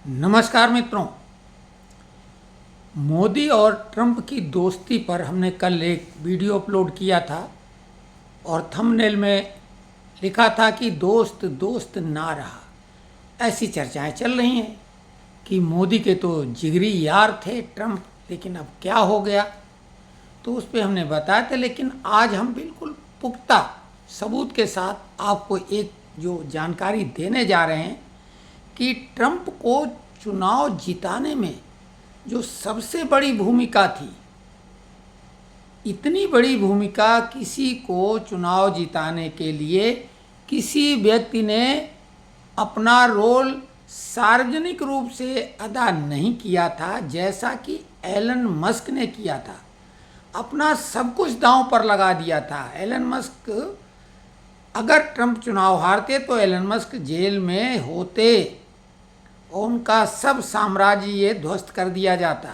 नमस्कार मित्रों। मोदी और ट्रंप की दोस्ती पर हमने कल एक वीडियो अपलोड किया था और थंबनेल में लिखा था कि दोस्त दोस्त ना रहा। ऐसी चर्चाएं चल रही हैं कि मोदी के तो जिगरी यार थे ट्रंप, लेकिन अब क्या हो गया। तो उस पर हमने बताया था, लेकिन आज हम बिल्कुल पुख्ता सबूत के साथ आपको एक जो जानकारी देने जा रहे हैं कि ट्रंप को चुनाव जिताने में जो सबसे बड़ी भूमिका थी, इतनी बड़ी भूमिका किसी को चुनाव जिताने के लिए किसी व्यक्ति ने अपना रोल सार्वजनिक रूप से अदा नहीं किया था, जैसा कि एलन मस्क ने किया था। अपना सब कुछ दांव पर लगा दिया था। एलन मस्क, अगर ट्रंप चुनाव हारते तो एलन मस्क जेल में होते और उनका सब साम्राज्य ये ध्वस्त कर दिया जाता।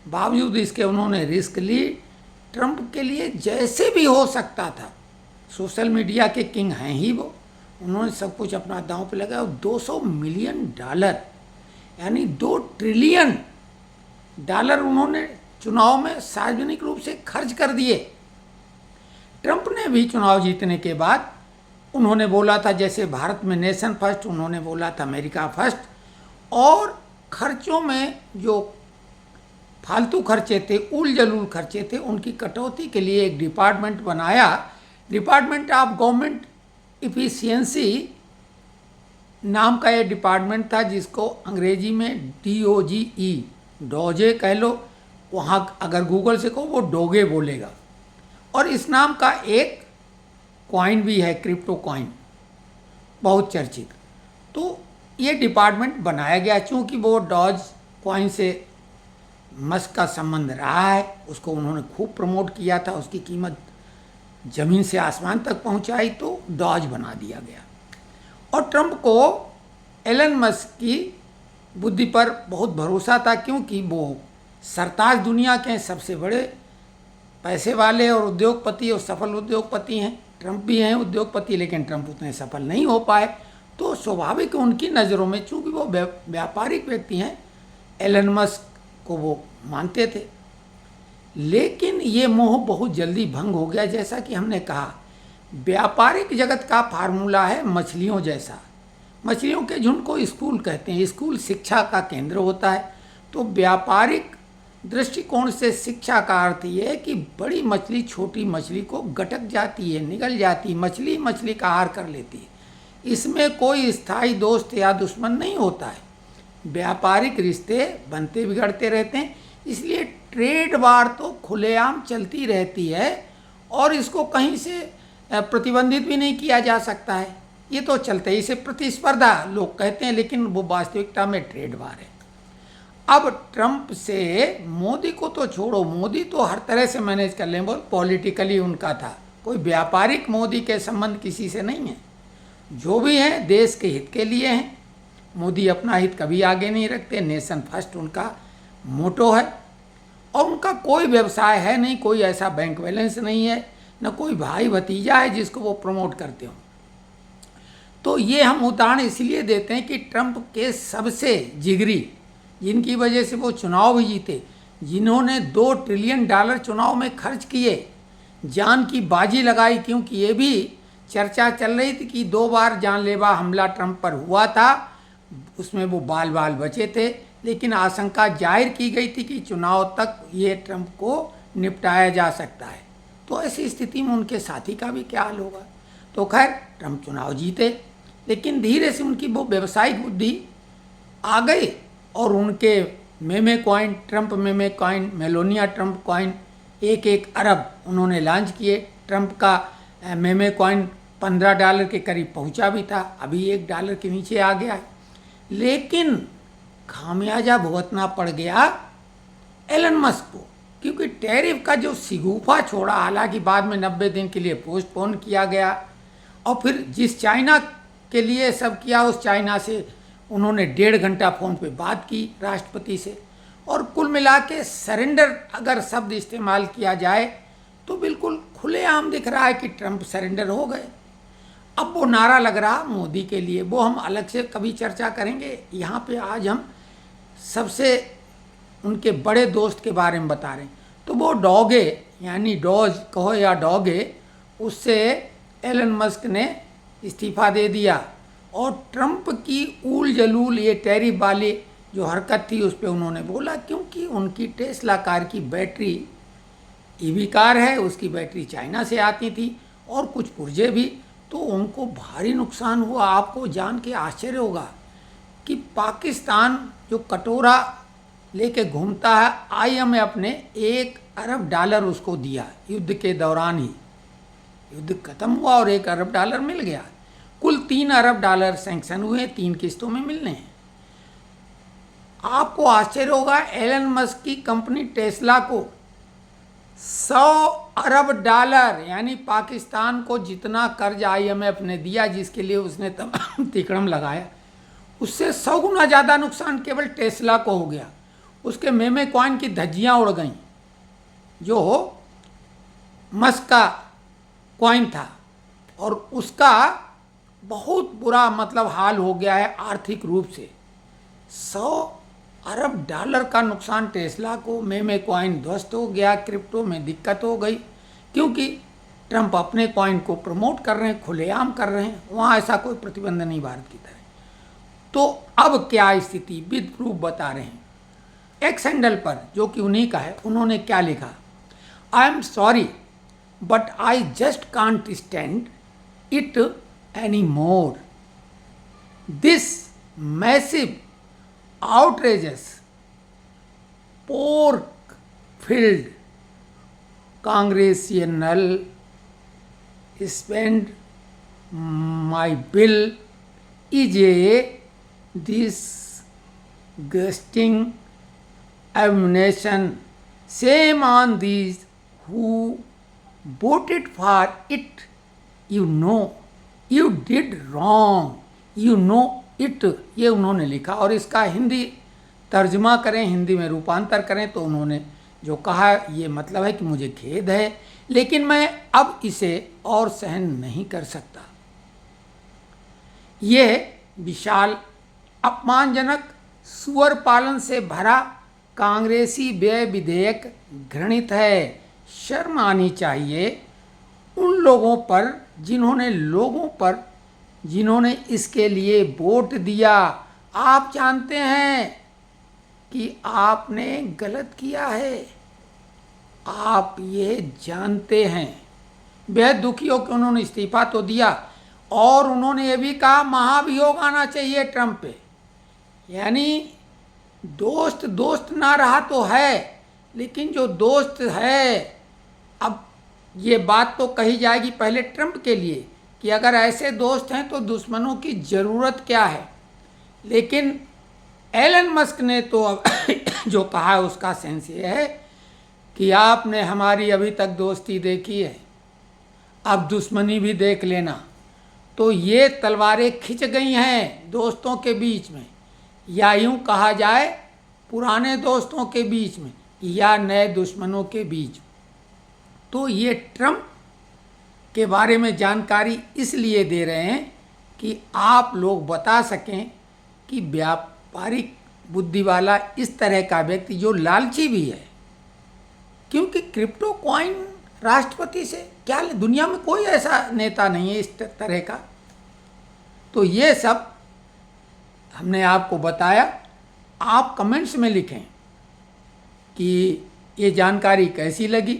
बावजूद इसके उन्होंने रिस्क ली। ट्रंप के लिए जैसे भी हो सकता था, सोशल मीडिया के किंग हैं ही वो, उन्होंने सब कुछ अपना दांव पे लगाया और $200 मिलियन यानी $2 ट्रिलियन उन्होंने चुनाव में सार्वजनिक रूप से खर्च कर दिए। ट्रंप ने भी चुनाव जीतने के बाद उन्होंने बोला था, जैसे भारत में नेशन फर्स्ट, उन्होंने बोला था अमेरिका फर्स्ट। और खर्चों में जो फालतू खर्चे थे, उल जलूल खर्चे थे, उनकी कटौती के लिए एक डिपार्टमेंट बनाया, डिपार्टमेंट ऑफ गवर्नमेंट इफिशियंसी नाम का ये डिपार्टमेंट था, जिसको अंग्रेजी में डोजे कह लो, वहाँ अगर गूगल से कहो वो डोगे बोलेगा। और इस नाम का एक कॉइन भी है, क्रिप्टो कॉइन, बहुत चर्चित। तो ये डिपार्टमेंट बनाया गया, चूँकि वो डॉज कॉइन से मस्क का संबंध रहा है, उसको उन्होंने खूब प्रमोट किया था, उसकी कीमत ज़मीन से आसमान तक पहुंचाई, तो डॉज बना दिया गया। और ट्रंप को एलन मस्क की बुद्धि पर बहुत भरोसा था, क्योंकि वो सरताज दुनिया के सबसे बड़े पैसे वाले और उद्योगपति और सफल उद्योगपति हैं। ट्रंप भी हैं उद्योगपति, लेकिन ट्रंप उतने सफल नहीं हो पाए। तो स्वाभाविक उनकी नज़रों में, चूँकि वो व्यापारिक व्यक्ति हैं, एलन मस्क को वो मानते थे। लेकिन ये मोह बहुत जल्दी भंग हो गया। जैसा कि हमने कहा, व्यापारिक जगत का फार्मूला है मछलियों जैसा। मछलियों के झुंड को स्कूल कहते हैं। स्कूल शिक्षा का केंद्र होता है। तो व्यापारिक दृष्टिकोण से शिक्षा का अर्थ ये है कि बड़ी मछली छोटी मछली को गटक जाती है, निगल जाती है, मछली मछली का आहार कर लेती है। इसमें कोई स्थायी दोस्त या दुश्मन नहीं होता है। व्यापारिक रिश्ते बनते बिगड़ते रहते हैं, इसलिए ट्रेड वार तो खुलेआम चलती रहती है और इसको कहीं से प्रतिबंधित भी नहीं किया जा सकता है। ये तो चलते ही, इसे प्रतिस्पर्धा लोग कहते हैं, लेकिन वो वास्तविकता में ट्रेड वार है। अब ट्रंप से मोदी को तो छोड़ो, मोदी तो हर तरह से मैनेज कर लें, वो पॉलिटिकली उनका था, कोई व्यापारिक मोदी के संबंध किसी से नहीं है। जो भी हैं देश के हित के लिए हैं। मोदी अपना हित कभी आगे नहीं रखते, नेशन फर्स्ट उनका मोटो है। और उनका कोई व्यवसाय है नहीं, कोई ऐसा बैंक बैलेंस नहीं है, न कोई भाई भतीजा है जिसको वो प्रमोट करते हो। तो ये हम उदाहरण इसलिए देते हैं कि ट्रंप के सबसे जिगरी, जिनकी वजह से वो चुनाव भी जीते, जिन्होंने $2 ट्रिलियन चुनाव में खर्च किए, जान की बाजी लगाई, क्योंकि ये भी चर्चा चल रही थी कि 2 बार जानलेवा हमला ट्रंप पर हुआ था, उसमें वो बाल बचे थे, लेकिन आशंका जाहिर की गई थी कि चुनाव तक ये ट्रंप को निपटाया जा सकता है। तो ऐसी स्थिति में उनके साथी का भी क्या हाल होगा। तो खैर ट्रंप चुनाव जीते, लेकिन धीरे से उनकी वो व्यावसायिक बुद्धि आ गई और उनके मेमे कॉइन, ट्रंप मेमे कॉइन, मेलोनिया ट्रंप कॉइन, एक अरब उन्होंने लॉन्च किए। ट्रंप का मेमे कॉइन $15 के करीब पहुंचा भी था, अभी $1 के नीचे आ गया है। लेकिन खामियाजा भुगतना पड़ गया एलन मस्क को, क्योंकि टैरिफ का जो शिगुफा छोड़ा, हालांकि बाद में 90 दिन के लिए पोस्टपोन किया गया, और फिर जिस चाइना के लिए सब किया, उस चाइना से उन्होंने 1.5 घंटा फ़ोन पे बात की राष्ट्रपति से। और कुल मिला के सरेंडर अगर शब्द इस्तेमाल किया जाए तो बिल्कुल खुलेआम दिख रहा है कि ट्रंप सरेंडर हो गए। अब वो नारा लग रहा मोदी के लिए, वो हम अलग से कभी चर्चा करेंगे। यहाँ पे आज हम सबसे उनके बड़े दोस्त के बारे में बता रहे हैं। तो वो डॉगे यानी डॉज कहो या डॉगे, उससे एलन मस्क ने इस्तीफा दे दिया और ट्रंप की ऊल जलूल ये टैरिफ वाली जो हरकत थी उस पर उन्होंने बोला, क्योंकि उनकी टेस्ला कार की बैटरी ईवी कार है, उसकी बैटरी चाइना से आती थी और कुछ पुर्जे भी, तो उनको भारी नुकसान हुआ। आपको जान के आश्चर्य होगा कि पाकिस्तान जो कटोरा लेके घूमता है, IMF ने $1 अरब उसको दिया युद्ध के दौरान ही। युद्ध खत्म हुआ और $1 अरब मिल गया। कुल $3 अरब सैंक्शन हुए, 3 किस्तों में मिलने हैं। आपको आश्चर्य होगा, एलन मस्क की कंपनी टेस्ला को $100 अरब यानी पाकिस्तान को जितना कर्ज IMF ने दिया, जिसके लिए उसने तिकड़म लगाया, उससे 100 गुना ज़्यादा नुकसान केवल टेस्ला को हो गया। उसके मेमे कॉइन की धज्जियाँ उड़ गईं, जो मस्क का कॉइन था, और उसका बहुत बुरा मतलब हाल हो गया है आर्थिक रूप से। $100 अरब का नुकसान टेस्ला को, मेमे कॉइन ध्वस्त हो गया, क्रिप्टो में दिक्कत हो गई, क्योंकि ट्रंप अपने कॉइन को प्रमोट कर रहे हैं, खुलेआम कर रहे हैं, वहाँ ऐसा कोई प्रतिबंध नहीं भारत की तरह। तो अब क्या स्थिति विद प्रूफ बता रहे हैं। एक्स हैंडल पर, जो कि उन्हीं का है, उन्होंने क्या लिखा, I am sorry but I just can't stand it any more. This massive outrageous pork filled congressional spend my bill is a disgusting abomination. Shame on these who voted for it. You know you did wrong. You know it, ये उन्होंने लिखा। और इसका हिंदी तर्जमा करें, हिंदी में रूपांतर करें, तो उन्होंने जो कहा ये मतलब है कि मुझे खेद है, लेकिन मैं अब इसे और सहन नहीं कर सकता। यह विशाल अपमानजनक सुअर पालन से भरा कांग्रेसी व्यय विधेयक घृणित है। शर्म आनी चाहिए उन लोगों पर जिन्होंने इसके लिए वोट दिया। आप जानते हैं कि आपने गलत किया है, आप ये जानते हैं। बेहद दुखी हो कि उन्होंने इस्तीफा तो दिया, और उन्होंने ये भी कहा महाभियोग आना चाहिए ट्रंप पे। यानी दोस्त ना रहा तो है, लेकिन जो दोस्त है, अब ये बात तो कही जाएगी पहले ट्रंप के लिए कि अगर ऐसे दोस्त हैं तो दुश्मनों की ज़रूरत क्या है। लेकिन एलन मस्क ने तो अब जो कहा है उसका सेंस ये है कि आपने हमारी अभी तक दोस्ती देखी है, अब दुश्मनी भी देख लेना। तो ये तलवारें खिंच गई हैं दोस्तों के बीच में, या यूँ कहा जाए पुराने दोस्तों के बीच में या नए दुश्मनों के बीच। तो ये ट्रंप के बारे में जानकारी इसलिए दे रहे हैं कि आप लोग बता सकें कि व्यापारिक बुद्धि वाला इस तरह का व्यक्ति जो लालची भी है, क्योंकि क्रिप्टो कॉइन राष्ट्रपति से क्या, दुनिया में कोई ऐसा नेता नहीं है इस तरह का। तो ये सब हमने आपको बताया। आप कमेंट्स में लिखें कि ये जानकारी कैसी लगी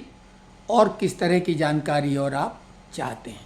और किस तरह की जानकारी और आप चाहते हैं।